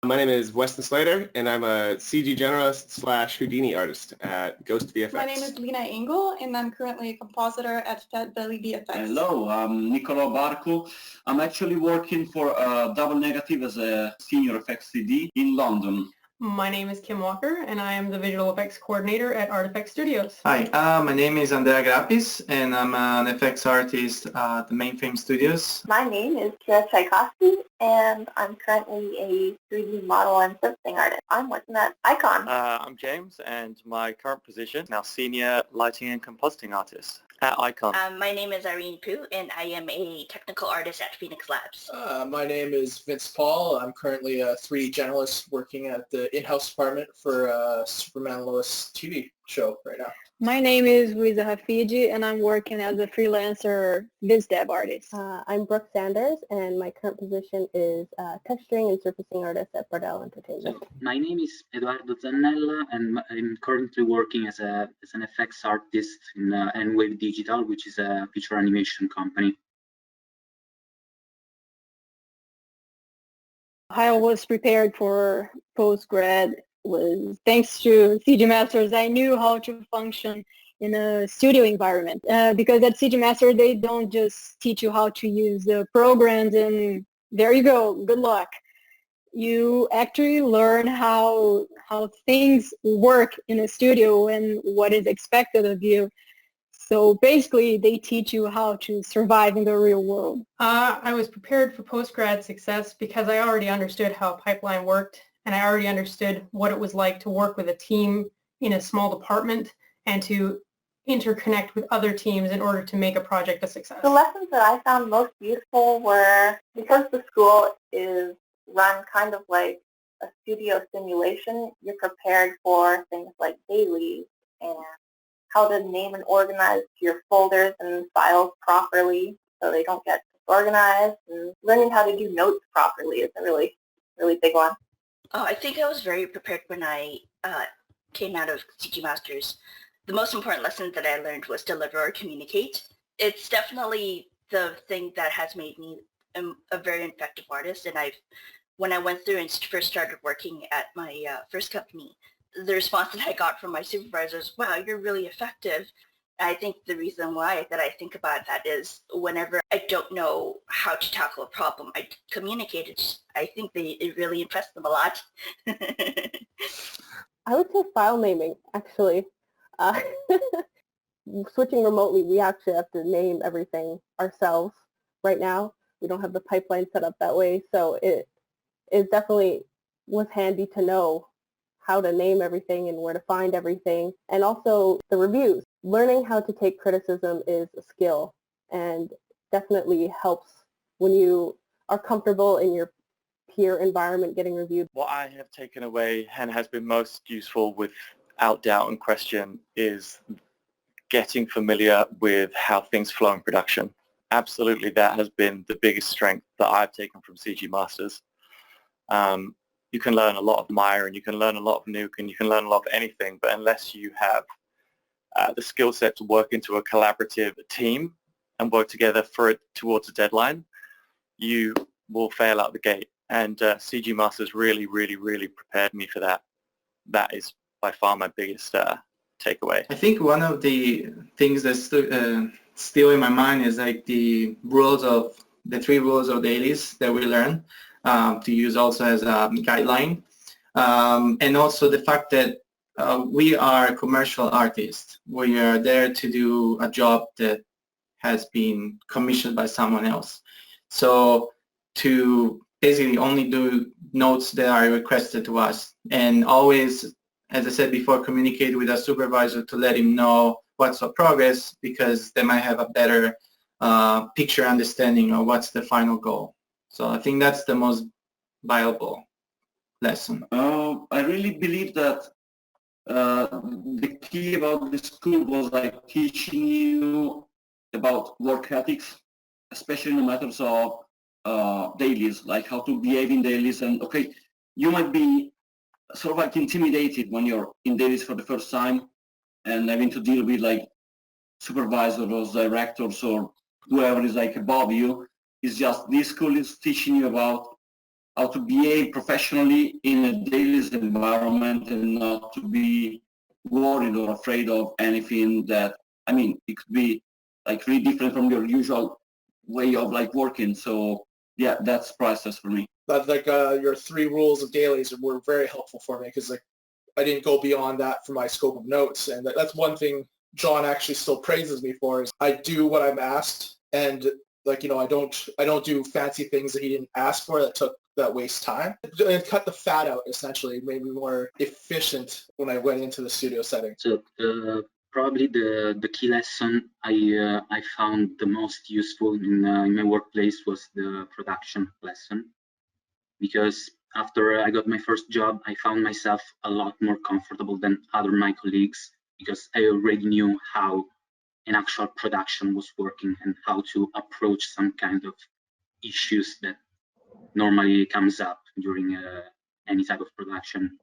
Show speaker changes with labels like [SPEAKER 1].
[SPEAKER 1] My name is Weston Slater, and I'm a CG generalist / Houdini artist at Ghost VFX.
[SPEAKER 2] My name is Lina Engel, and I'm currently a compositor at Fat Belly VFX.
[SPEAKER 3] Hello, I'm Niccolo Barco. I'm actually working for Double Negative as a senior effects CD in London.
[SPEAKER 4] My name is Kim Walker, and I am the visual effects coordinator at Artifact Studios.
[SPEAKER 5] Hi, my name is Andrea Grappis, and I'm an effects artist at the Mainframe Studios.
[SPEAKER 6] My name is Kira Tchaikovsky, and I'm currently a 3D model and surfacing artist. I'm working at Icon.
[SPEAKER 7] I'm James, and my current position is now senior lighting and compositing artist at Icon.
[SPEAKER 8] My name is Irene Poo, and I am a technical artist at Phoenix Labs.
[SPEAKER 9] My name is Vince Paul. I'm currently a 3D generalist working at the in-house department for Superman Lois TV show right now.
[SPEAKER 10] My name is Luisa Hafiji, and I'm working as a freelancer biz dev artist.
[SPEAKER 11] I'm Brooke Sanders, and my current position is texturing and surfacing artist at Bardell Entertainment.
[SPEAKER 12] My name is Eduardo Zannella, and I'm currently working as an effects artist in N-Wave Digital, which is a feature animation company.
[SPEAKER 10] How I was prepared for post-grad was thanks to CG Masters. I knew how to function in a studio environment because at CG Masters they don't just teach you how to use the programs and there you go, good luck. You actually learn how things work in a studio and what is expected of you. So basically they teach you how to survive in the real world.
[SPEAKER 4] I was prepared for post-grad success because I already understood how a pipeline worked, and I already understood what it was like to work with a team in a small department and to interconnect with other teams in order to make a project a success.
[SPEAKER 6] The lessons that I found most useful were, because the school is run kind of like a studio simulation, you're prepared for things like dailies and how to name and organize your folders and files properly so they don't get disorganized, and learning how to do notes properly is a really, really big one.
[SPEAKER 8] Oh, I think I was very prepared when I came out of CG Masters. The most important lesson that I learned was deliver or communicate. It's definitely the thing that has made me a very effective artist. And when I went through and first started working at my first company, the response that I got from my supervisors, wow, you're really effective. I think the reason why that I think about that is whenever I don't know how to tackle a problem, I communicate it. I think it really impressed them a lot.
[SPEAKER 11] I would say file naming, actually. Switching remotely, we actually have to name everything ourselves right now. We don't have the pipeline set up that way, so it definitely was handy to know how to name everything and where to find everything, and also the reviews. Learning how to take criticism is a skill and definitely helps when you are comfortable in your peer environment getting reviewed.
[SPEAKER 7] What I have taken away and has been most useful without doubt and question is getting familiar with how things flow in production. Absolutely, that has been the biggest strength that I've taken from CG Masters. You can learn a lot of Maya and you can learn a lot of Nuke and you can learn a lot of anything, but unless you have the skill set to work into a collaborative team and work together towards a deadline, you will fail out the gate. And CG Masters really, really, really prepared me for that. That is by far my biggest takeaway.
[SPEAKER 5] I think one of the things that's still in my mind is like the 3 rules of dailies that we learn to use also as a guideline. And also the fact that we are commercial artists. We are there to do a job that has been commissioned by someone else. So to basically only do notes that are requested to us, and always, as I said before, communicate with our supervisor to let him know what's our progress, because they might have a better picture understanding of what's the final goal. So I think that's the most valuable lesson.
[SPEAKER 3] I really believe that the key about the school was like teaching you about work ethics, especially in the matters of dailies, like how to behave in dailies. And okay, you might be sort of like intimidated when you're in dailies for the first time and having to deal with like supervisors or directors or whoever is like above you. It's just this school is teaching you about how to behave professionally in a daily environment and not to be worried or afraid of anything that, I mean, it could be like really different from your usual way of like working. So yeah, that's priceless for me.
[SPEAKER 9] That's like your 3 rules of dailies were very helpful for me because like I didn't go beyond that for my scope of notes, and that's one thing John actually still praises me for is I do what I'm asked, and like, you know, I don't do fancy things that he didn't ask for that waste time. It cut the fat out essentially. It made me more efficient when I went into the studio setting.
[SPEAKER 12] So probably the key lesson I found the most useful in my workplace was the production lesson, because after I got my first job, I found myself a lot more comfortable than other my colleagues because I already knew how an actual production was working and how to approach some kind of issues that normally comes up during any type of production.